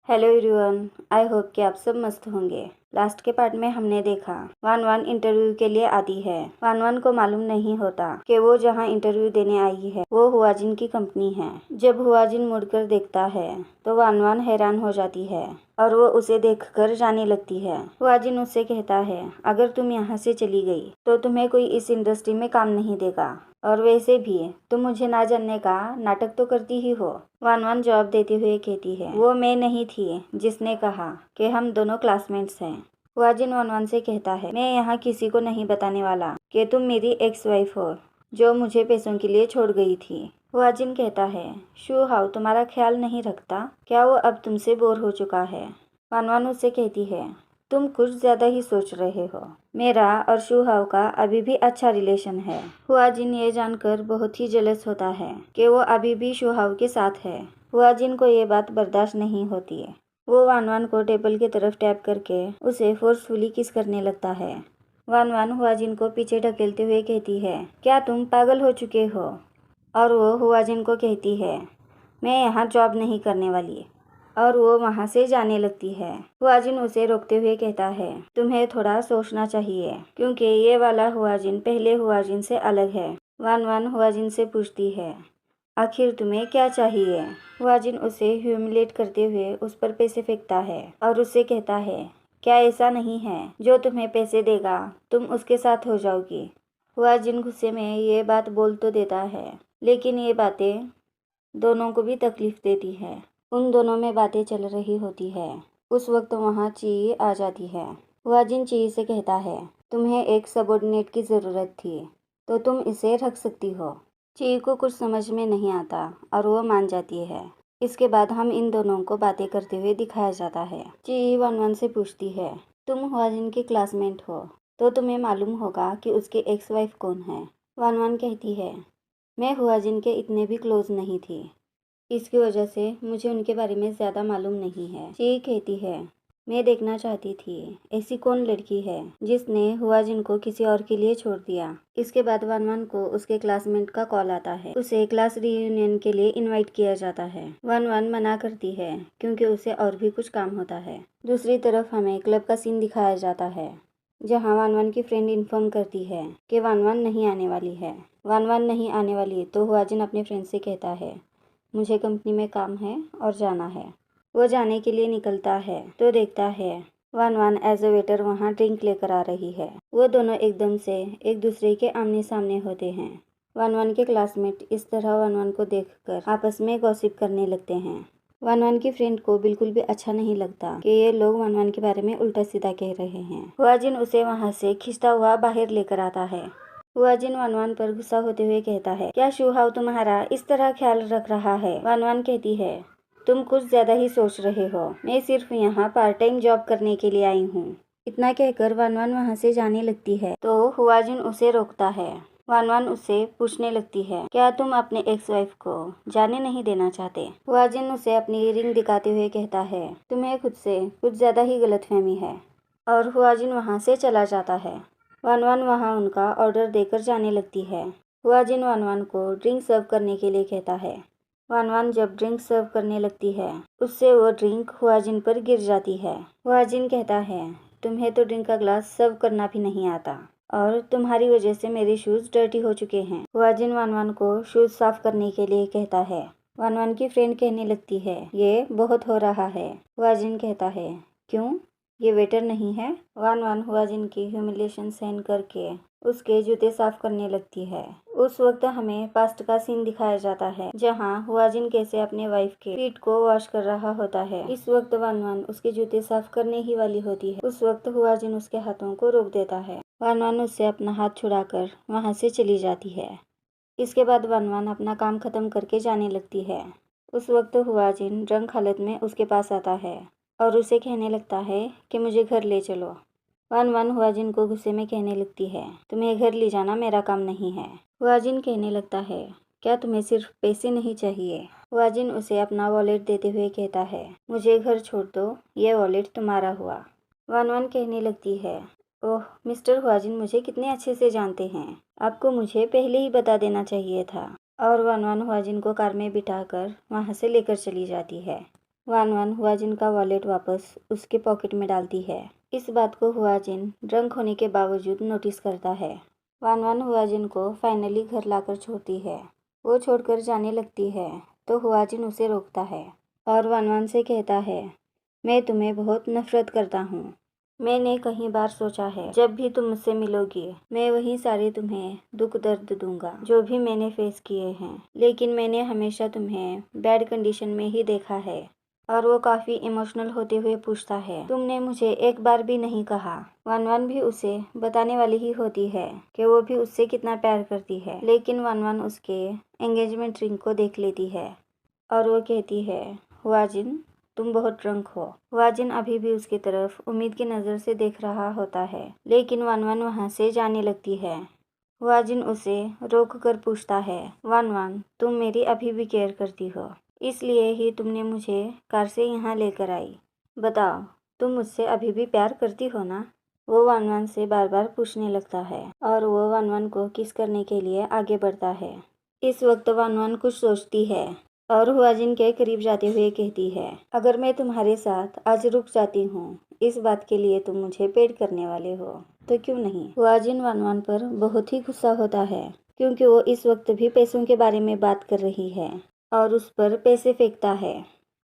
Hello everyone, I hope कि आप सब मस्त होंगे। लास्ट के पार्ट में हमने देखा वान वान इंटरव्यू के लिए आती है। वान वान को मालूम नहीं होता कि वो जहाँ इंटरव्यू देने आई है वो हुआजिन की कंपनी है। जब हुआजिन मुड़कर देखता है तो वान वान हैरान हो जाती है और वो उसे देखकर जाने लगती है। हुआजिन उससे कहता है, अगर तुम यहाँ से चली गई तो तुम्हें कोई इस इंडस्ट्री में काम नहीं देगा, और वैसे भी तुम मुझे ना जानने का नाटक तो करती ही हो। वान वान जवाब देते हुए कहती है, वो मैं नहीं थी जिसने कहा कि हम दोनों क्लासमेट्स हैं। हुआजिन वान वान से कहता है, मैं यहाँ किसी को नहीं बताने वाला कि तुम मेरी एक्स वाइफ हो जो मुझे पैसों के लिए छोड़ गई थी। हुआजिन कहता है, शू हाउ तुम्हारा ख्याल नहीं रखता क्या? वो अब तुमसे बोर हो चुका है। वान वान उससे कहती है, तुम कुछ ज्यादा ही सोच रहे हो। मेरा और शू हाउ का अभी भी अच्छा रिलेशन है। हुआजिन ये जानकर बहुत ही जेलस होता है कि वो अभी भी शू हाउ के साथ है। हुआजिन को ये बात बर्दाश्त नहीं होती है। वो वान वान को टेबल की तरफ टैप करके उसे फोर्सफुली किस करने लगता है। वान वान हुआजिन को पीछे ढकेलते हुए कहती है, क्या तुम पागल हो चुके हो? और वो हुआजिन को कहती है, मैं यहाँ जॉब नहीं करने वाली, और वो वहाँ से जाने लगती है। हुआजिन उसे रोकते हुए कहता है, तुम्हें थोड़ा सोचना चाहिए क्योंकि ये वाला हुआजिन पहले हुआजिन से अलग है। वान वान हुआजिन से पूछती है, आखिर तुम्हें क्या चाहिए? हुआजिन उसे ह्यूमिलेट करते हुए उस पर पैसे फेंकता है और उससे कहता है, क्या ऐसा नहीं है जो तुम्हें पैसे देगा तुम उसके साथ हो जाओगी? हुआजिन गुस्से में ये बात बोल तो देता है, लेकिन ये बातें दोनों को भी तकलीफ देती है। उन दोनों में बातें चल रही होती है। उस वक्त वहाँ ची आ जाती है। हुआजिन ची से कहता है, तुम्हें एक सबॉर्डिनेट की ज़रूरत थी तो तुम इसे रख सकती हो। ची को कुछ समझ में नहीं आता और वो मान जाती है। इसके बाद हम इन दोनों को बातें करते हुए दिखाया जाता है। ची वान वान से पूछती है, तुम हुआजिन की क्लासमेट हो तो तुम्हें मालूम होगा कि उसकी एक्स वाइफ कौन है। वान वान कहती है, मैं हुआजिन के इतने भी क्लोज नहीं थी, इसकी वजह से मुझे उनके बारे में ज़्यादा मालूम नहीं है। ची कहती है, मैं देखना चाहती थी ऐसी कौन लड़की है जिसने हुआजिन को किसी और के लिए छोड़ दिया। इसके बाद वान वान को उसके क्लासमेट का कॉल आता है। उसे क्लास रियूनियन के लिए इनवाइट किया जाता है। वान वान मना करती है क्योंकि उसे और भी कुछ काम होता है। दूसरी तरफ हमें क्लब का सीन दिखाया जाता है जहाँ वान वान की फ्रेंड इन्फॉर्म करती है कि वान वान नहीं आने वाली है। वान वान नहीं आने वाली तो हुआजिन अपने फ्रेंड से कहता है, मुझे कंपनी में काम है और जाना है। वो जाने के लिए निकलता है तो देखता है वान वान एज अ वेटर वहाँ ड्रिंक लेकर आ रही है। वो दोनों एकदम से एक दूसरे के आमने सामने होते हैं। वान वान के क्लासमेट इस तरह वान वान को देखकर आपस में गॉसिप करने लगते हैं। वान वान की फ्रेंड को बिल्कुल भी अच्छा नहीं लगता कि ये लोग वान वान के बारे में उल्टा सीधा कह रहे हैं। हुआजिन उसे वहाँ से खींचता हुआ बाहर लेकर आता है। हुआजिन वान वान पर गुस्सा होते हुए कहता है, क्या शू हाउ तुम्हारा इस तरह ख्याल रख रहा है? वान वान कहती है, तुम कुछ ज्यादा ही सोच रहे हो, मैं सिर्फ यहाँ पार्ट टाइम जॉब करने के लिए आई हूँ। इतना कहकर वान वान वहाँ से जाने लगती है तो हुआजिन उसे रोकता है। वान वान उससे पूछने लगती है, क्या तुम अपने एक्स वाइफ को जाने नहीं देना चाहते? हुआजिन उसे अपनी रिंग दिखाते हुए कहता है, तुम्हें खुद से कुछ ज्यादा ही गलतफहमी है, और हुआजिन वहाँ से चला जाता है। वान वान वहाँ उनका ऑर्डर देकर जाने लगती है। हुआजिन वान वान को ड्रिंक सर्व करने के लिए कहता है। वान वान जब ड्रिंक सर्व करने लगती है उससे वो ड्रिंक हुआजिन पर गिर जाती है। हुआजिन कहता है, तुम्हें तो ड्रिंक का ग्लास सर्व करना भी नहीं आता, और तुम्हारी वजह से मेरे शूज़ डर्टी हो चुके हैं। हुआजिन वान वान को शूज़ साफ करने के लिए कहता है। वान वान की फ्रेंड कहने लगती है, ये बहुत हो रहा है। हुआजिन कहता है, क्यों, ये वेटर नहीं है? वान वान हुआजिन की ह्यूमिलेशन सहन करके उसके जूते साफ करने लगती है। उस वक्त हमें पास्ट का सीन दिखाया जाता है जहां हुआजिन कैसे अपने वाइफ के फीट को वॉश कर रहा होता है। इस वक्त वान वान उसके जूते साफ करने ही वाली होती है। उस वक्त हुआजिन उसके हाथों को रोक देता है। वान वान उससे अपना हाथ छुड़ाकर वहां से चली जाती है। इसके बाद वान वान अपना काम खत्म करके जाने लगती है। उस वक्त हुआजिन ड्रंक हालत में उसके पास आता है और उसे कहने लगता है कि मुझे घर ले चलो। वान वान हुआजिन को गुस्से में कहने लगती है, तुम्हें घर ले जाना मेरा काम नहीं है। हुआजिन कहने लगता है, क्या तुम्हें सिर्फ पैसे नहीं चाहिए? हुआजिन उसे अपना वॉलेट देते हुए कहता है, मुझे घर छोड़ दो, ये वॉलेट तुम्हारा हुआ। वान वान कहने लगती है, ओह मिस्टर हुआजिन मुझे कितने अच्छे से जानते हैं, आपको मुझे पहले ही बता देना चाहिए था। और वान वान हुआजिन को कार में बिठाकर वहाँ से लेकर चली जाती है। वान वान हुआजिन का वॉलेट वापस उसके पॉकेट में डालती है। इस बात को हुआजिन ड्रंक होने के बावजूद नोटिस करता है। वान वान हुआजिन को फाइनली घर लाकर छोड़ती है। वो छोड़कर जाने लगती है तो हुआजिन उसे रोकता है और वान वान से कहता है, मैं तुम्हें बहुत नफरत करता हूँ। मैंने कई बार सोचा है जब भी तुम मुझसे मिलोगी मैं वही सारे तुम्हें दुख दर्द दूंगा जो भी मैंने फेस किए हैं, लेकिन मैंने हमेशा तुम्हें बैड कंडीशन में ही देखा है। और वो काफ़ी इमोशनल होते हुए पूछता है, तुमने मुझे एक बार भी नहीं कहा। वान वान भी उसे बताने वाली ही होती है कि वो भी उससे कितना प्यार करती है, लेकिन वान वान उसके एंगेजमेंट रिंग को देख लेती है और वो कहती है, हुआजिन तुम बहुत ड्रंक हो। हुआजिन अभी भी उसकी तरफ उम्मीद की नज़र से देख रहा होता है, लेकिन वान वान वहाँ से जाने लगती है। हुआजिन उसे रोक कर पूछता है, वान वान तुम मेरी अभी भी केयर करती हो, इसलिए ही तुमने मुझे कार से यहाँ लेकर आई। बताओ तुम मुझसे अभी भी प्यार करती हो ना। वो वान वान से बार बार पूछने लगता है और वो वान वान को किस करने के लिए आगे बढ़ता है। इस वक्त वान वान कुछ सोचती है और हुआजिन के करीब जाते हुए कहती है, अगर मैं तुम्हारे साथ आज रुक जाती हूँ इस बात के लिए तुम मुझे पेड करने वाले हो तो क्यों नहीं। हुआजिन वान वान पर बहुत ही गुस्सा होता है क्योंकि वो इस वक्त भी पैसों के बारे में बात कर रही है और उस पर पैसे फेंकता है।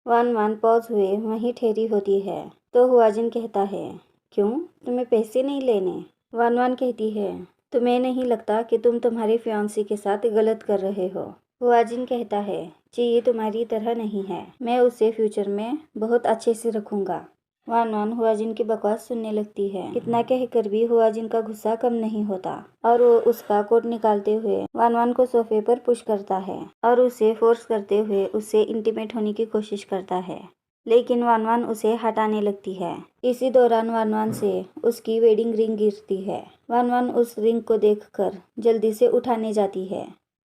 वान वान पॉज हुए वहीं ठहरी होती है तो हुआजिन कहता है, क्यों तुम्हें पैसे नहीं लेने। वान वान कहती है, तुम्हें नहीं लगता कि तुम तुम्हारे फियांसी के साथ गलत कर रहे हो। हुआजिन कहता है, जी ये तुम्हारी तरह नहीं है, मैं उसे फ्यूचर में बहुत अच्छे से रखूँगा। वान वान हुआजिन की बकवास सुनने लगती है। कितना कहकर भी हुआजिन का गुस्सा कम नहीं होता और वो उसका कोट निकालते हुए वान वान को सोफे पर पुश करता है और उसे फोर्स करते हुए उससे इंटीमेट होने की कोशिश करता है, लेकिन वान वान उसे हटाने लगती है। इसी दौरान वान वान से उसकी वेडिंग रिंग गिरती है। वान वान उस रिंग को देखकर जल्दी से उठाने जाती है,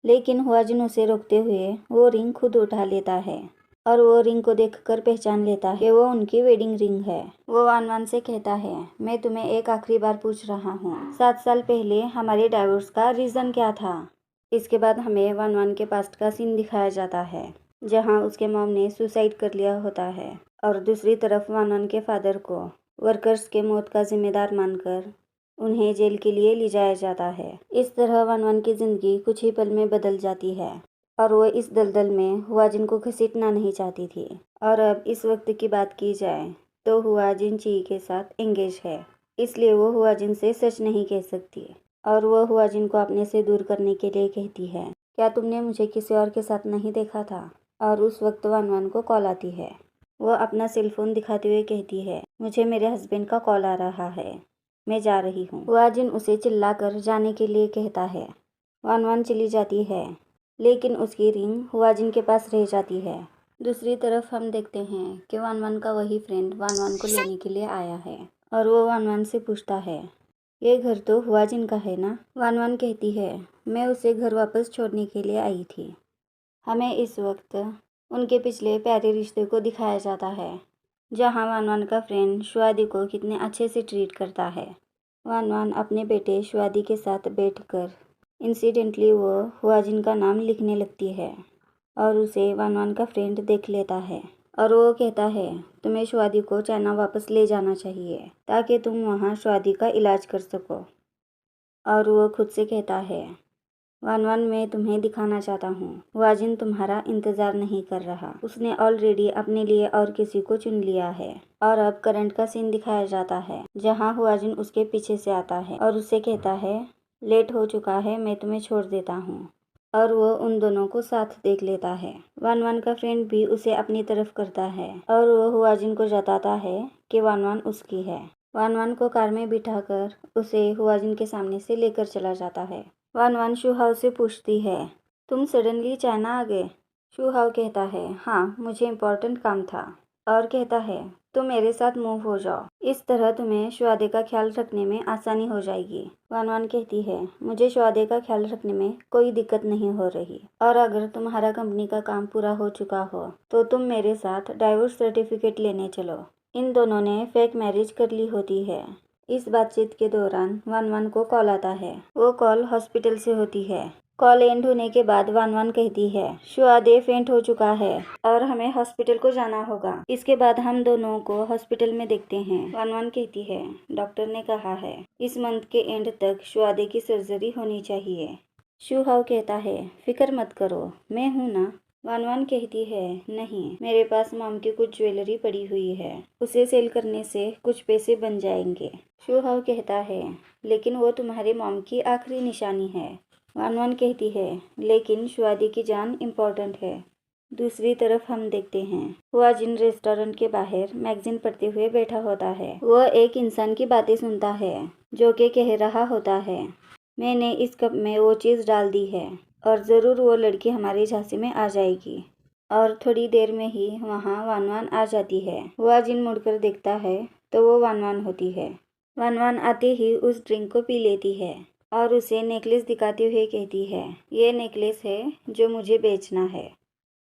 लेकिन हुआजिन उसे रोकते हुए वो रिंग खुद उठा लेता है और वो रिंग को देखकर पहचान लेता है कि वो उनकी वेडिंग रिंग है। वो वान वान से कहता है, मैं तुम्हें एक आखिरी बार पूछ रहा हूँ, 7 साल पहले हमारे डाइवोर्स का रीज़न क्या था। इसके बाद हमें वान वान के पास्ट का सीन दिखाया जाता है जहाँ उसके मॉम ने सुसाइड कर लिया होता है और दूसरी तरफ वान वान के फादर को वर्कर्स के मौत का जिम्मेदार मानकर उन्हें जेल के लिए ले जाया जाता है। इस तरह वान वान की ज़िंदगी कुछ ही पल में बदल जाती है और वो इस दलदल में हुआजिन को घसीटना नहीं चाहती थी। और अब इस वक्त की बात की जाए तो हुआजिन ची के साथ एंगेज है, इसलिए वो हुआजिन से सच नहीं कह सकती और वो हुआजिन को अपने से दूर करने के लिए कहती है, क्या तुमने मुझे किसी और के साथ नहीं देखा था। और उस वक्त वान वान को कॉल आती है। वो अपना सेलफोन दिखाते हुए कहती है, मुझे मेरे हस्बैंड का कॉल आ रहा है, मैं जा रही हूँ। हुआजिन उसे चिल्लाकर जाने के लिए कहता है। वान वान चली जाती है, लेकिन उसकी रिंग हुआजिन के पास रह जाती है। दूसरी तरफ हम देखते हैं कि वान वान का वही फ्रेंड वान वान को लेने के लिए आया है और वो वान वान से पूछता है, ये घर तो हुआजिन का है ना। वान वान कहती है, मैं उसे घर वापस छोड़ने के लिए आई थी। हमें इस वक्त उनके पिछले प्यारे रिश्ते को दिखाया जाता है जहाँ वान वान का फ्रेंड शुआदी को कितने अच्छे से ट्रीट करता है। वान वान अपने बेटे शुआदी के साथ बैठकर इंसिडेंटली वो हुआजिन का नाम लिखने लगती है और उसे वान वान का फ्रेंड देख लेता है और वो कहता है, तुम्हें शुआदी को चाइना वापस ले जाना चाहिए ताकि तुम वहाँ शुआदी का इलाज कर सको। और वो खुद से कहता है, वान वान मैं तुम्हें दिखाना चाहता हूँ, हुआजिन तुम्हारा इंतज़ार नहीं कर रहा, उसने ऑलरेडी अपने लिए और किसी को चुन लिया है। और अब करंट का सीन दिखाया जाता है जहाँ हुआजिन उसके पीछे से आता है और उससे कहता है, लेट हो चुका है, मैं तुम्हें छोड़ देता हूँ। और वो उन दोनों को साथ देख लेता है। वान वान का फ्रेंड भी उसे अपनी तरफ करता है और वो हुआजिन को जताता है कि वान वान उसकी है। वान वान को कार में बिठाकर उसे हुआजिन के सामने से लेकर चला जाता है। वान वान शुहाव से पूछती है, तुम सडनली चाइना आ गए। शुहाव कहता है, हाँ मुझे इम्पोर्टेंट काम था। और कहता है, तुम मेरे साथ मूव हो जाओ, इस तरह तुम्हें शुआदे का ख्याल रखने में आसानी हो जाएगी। वान वान कहती है, मुझे शुआदे का ख्याल रखने में कोई दिक्कत नहीं हो रही और अगर तुम्हारा कंपनी का काम पूरा हो चुका हो तो तुम मेरे साथ डाइवोर्स सर्टिफिकेट लेने चलो। इन दोनों ने फेक मैरिज कर ली होती है। इस बातचीत के दौरान वान वान को कॉल आता है। वो कॉल हॉस्पिटल से होती है कॉल एंड होने के बाद वान वान कहती है शुआदे फेंट हो चुका है और हमें हॉस्पिटल को जाना होगा। इसके बाद हम दोनों को हॉस्पिटल में देखते हैं। वान वान कहती है डॉक्टर ने कहा है इस मंथ के एंड तक शुआदे की सर्जरी होनी चाहिए। शुहाव कहता है फिक्र मत करो, मैं हूँ ना। वान वान कहती है नहीं, मेरे पास मॉम की कुछ ज्वेलरी पड़ी हुई है, उसे सेल करने से कुछ पैसे बन जाएंगे। शुहाव कहता है लेकिन वो तुम्हारे मॉम की आखिरी निशानी है। वान वान कहती है लेकिन शुआदे की जान इम्पोर्टेंट है। दूसरी तरफ हम देखते हैं हुआजिन रेस्टोरेंट के बाहर मैगजीन पढ़ते हुए बैठा होता है। वह एक इंसान की बातें सुनता है जो कि कह रहा होता है मैंने इस कप में वो चीज़ डाल दी है और ज़रूर वो लड़की हमारे झांसे में आ जाएगी। और थोड़ी देर में ही वहाँ वान वान आ जाती है। हुआजिन मुड़कर देखता है तो वो वान वान होती है। वान वान आते ही उस ड्रिंक को पी लेती है और उसे नेकलेस दिखाते हुए कहती है ये नेकलेस है जो मुझे बेचना है।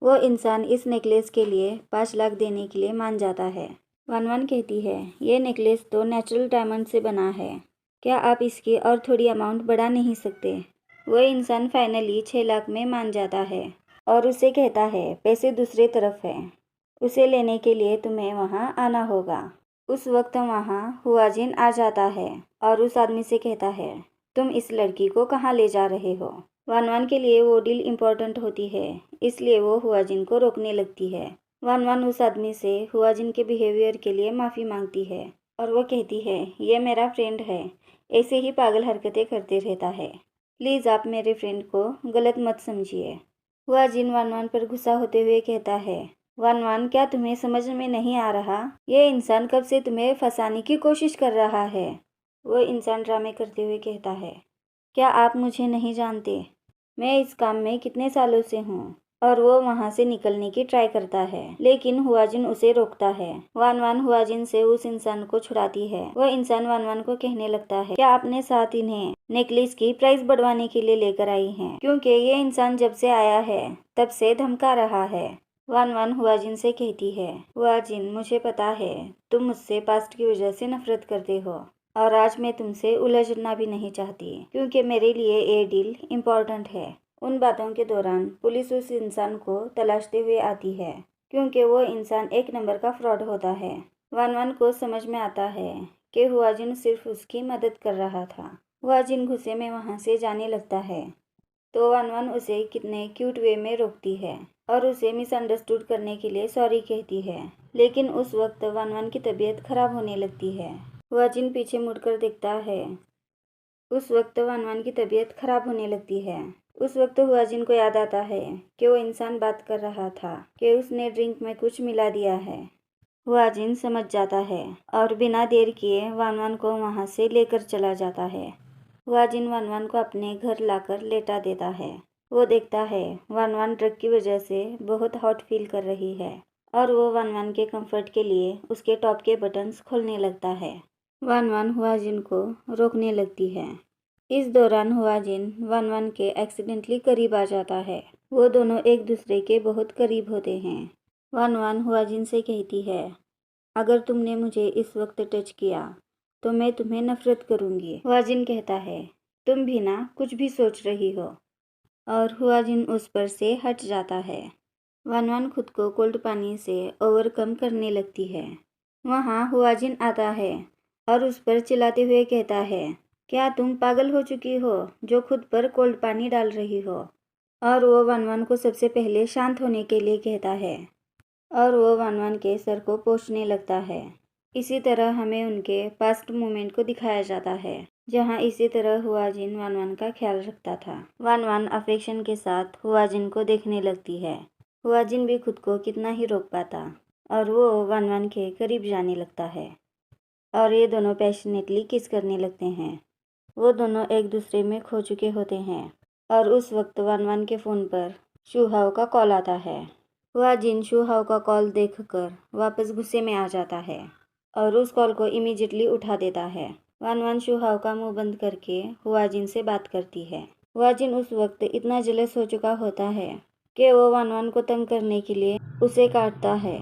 वो इंसान इस नेकलेस के लिए 5 लाख देने के लिए मान जाता है। वान वान कहती है ये नेकलेस तो नेचुरल डायमंड से बना है, क्या आप इसकी और थोड़ी अमाउंट बढ़ा नहीं सकते। वो इंसान फाइनली 6 लाख में मान जाता है और उसे कहता है पैसे दूसरी तरफ है, उसे लेने के लिए तुम्हें वहाँ आना होगा। उस वक्त वहाँ हुआजिन आ जाता है और उस आदमी से कहता है तुम इस लड़की को कहाँ ले जा रहे हो। वान वान के लिए वो डील इम्पोर्टेंट होती है, इसलिए वो हुआजिन को रोकने लगती है। वान वान उस आदमी से हुआजिन के बिहेवियर के लिए माफ़ी मांगती है और वो कहती है ये मेरा फ्रेंड है, ऐसे ही पागल हरकतें करते रहता है, प्लीज़ आप मेरे फ्रेंड को गलत मत समझिए। हुआजिन वान वान पर गुस्सा होते हुए कहता है वान वान क्या तुम्हें समझ में नहीं आ रहा, ये इंसान कब से तुम्हें फंसाने की कोशिश कर रहा है। वो इंसान ड्रामे करते हुए कहता है क्या आप मुझे नहीं जानते, मैं इस काम में कितने सालों से हूँ। और वो वहाँ से निकलने की ट्राई करता है लेकिन हुआजिन उसे रोकता है। वान वान हुआजिन से उस इंसान को छुड़ाती है। वो इंसान वान वान को कहने लगता है क्या आपने साथ इन्हें नेकलेस की प्राइस बढ़वाने के लिए लेकर आई हैं, क्योंकि ये इंसान जब से आया है तब से धमका रहा है। वान वान हुआजिन से कहती है हुआजिन मुझे पता है तुम मुझसे पास्ट की वजह से नफरत करते हो और आज मैं तुमसे उलझना भी नहीं चाहती क्योंकि मेरे लिए ये डील इम्पोर्टेंट है। उन बातों के दौरान पुलिस उस इंसान को तलाशते हुए आती है क्योंकि वो इंसान एक नंबर का फ्रॉड होता है। वान वान को समझ में आता है कि हुआजिन सिर्फ उसकी मदद कर रहा था। हुआजिन गुस्से में वहाँ से जाने लगता है तो वान वान उसे कितने क्यूट वे में रोकती है और उसे मिसअंडरस्टूड करने के लिए सॉरी कहती है। लेकिन उस वक्त वान वान की तबीयत खराब होने लगती है। हुआजिन पीछे मुड़कर देखता है, उस वक्त वान वान की तबीयत खराब होने लगती है। उस वक्त हुआजिन को याद आता है कि वो इंसान बात कर रहा था कि उसने ड्रिंक में कुछ मिला दिया है। हुआजिन समझ जाता है और बिना देर किए वान वान को वहाँ से लेकर चला जाता है। हुआजिन वान वान को अपने घर लाकर लेटा देता है। वो देखता है वान वान ड्रग की वजह से बहुत हॉट फील कर रही है और वो वान वान के कंफर्ट के लिए उसके टॉप के बटन्स खोलने लगता है। वान वान हुआजिन को रोकने लगती है। इस दौरान हुआजिन वान वान के एक्सीडेंटली करीब आ जाता है। वो दोनों एक दूसरे के बहुत करीब होते हैं। वान वान हुआजिन से कहती है अगर तुमने मुझे इस वक्त टच किया तो मैं तुम्हें नफरत करूंगी। हुआजिन कहता है तुम भी ना कुछ भी सोच रही हो और हुआजिन उस पर से हट जाता है। वान वान खुद को कोल्ड पानी से ओवरकम करने लगती है। वहाँ हुआजिन आता है और उस पर चिल्लाते हुए कहता है क्या तुम पागल हो चुकी हो जो खुद पर कोल्ड पानी डाल रही हो। और वो वान वान को सबसे पहले शांत होने के लिए कहता है और वो वान वान के सर को पोंछने लगता है। इसी तरह हमें उनके पास्ट मोमेंट को दिखाया जाता है जहाँ इसी तरह हुआजिन वान वान का ख्याल रखता था। वान वान अफेक्शन के साथ हुआजिन को देखने लगती है। हुआजिन भी खुद को कितना ही रोक पाता और वो वान वान के करीब जाने लगता है और ये दोनों पैशनेटली किस करने लगते हैं। वो दोनों एक दूसरे में खो चुके होते हैं और उस वक्त वान वान के फ़ोन पर शुहाव का कॉल आता है। हुआजिन शुहाव का कॉल देखकर वापस गुस्से में आ जाता है और उस कॉल को इमीडिएटली उठा देता है। वान वान शुहाव का मुंह बंद करके हुआजिन से बात करती है। हुआजिन उस वक्त इतना जलस हो चुका होता है कि वो वान वान को तंग करने के लिए उसे काटता है।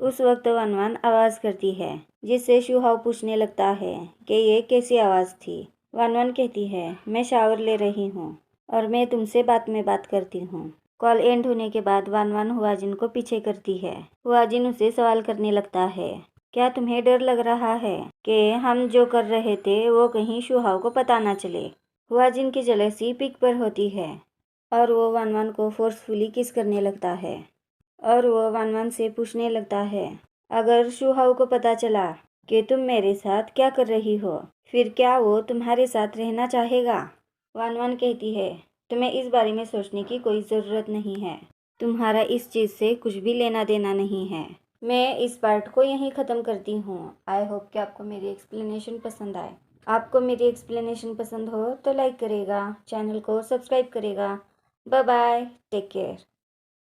उस वक्त वान वान आवाज़ करती है जिससे शुहाव पूछने लगता है कि ये कैसी आवाज़ थी। वान वान कहती है मैं शावर ले रही हूँ और मैं तुमसे बाद में बात करती हूँ। कॉल एंड होने के बाद वान वान हुआजिन को पीछे करती है। हुआजिन उसे सवाल करने लगता है, क्या तुम्हें डर लग रहा है कि हम जो कर रहे थे वो कहीं शुहाओ को पता ना चले? हुआजिन की जलसी पीक पर होती है और वो वान वान को फोर्सफुली किस करने लगता है और वो वान वान से पूछने लगता है, अगर शुहाओ को पता चला कि तुम मेरे साथ क्या कर रही हो, फिर क्या वो तुम्हारे साथ रहना चाहेगा? वान वान कहती है, तुम्हें इस बारे में सोचने की कोई ज़रूरत नहीं है। तुम्हारा इस चीज़ से कुछ भी लेना देना नहीं है। मैं इस पार्ट को यहीं ख़त्म करती हूँ। आई होप कि आपको मेरी एक्सप्लेनेशन पसंद आए। आपको मेरी एक्सप्लेनेशन पसंद हो तो लाइक करेगा, चैनल को सब्सक्राइब करेगा। Bye bye, take care.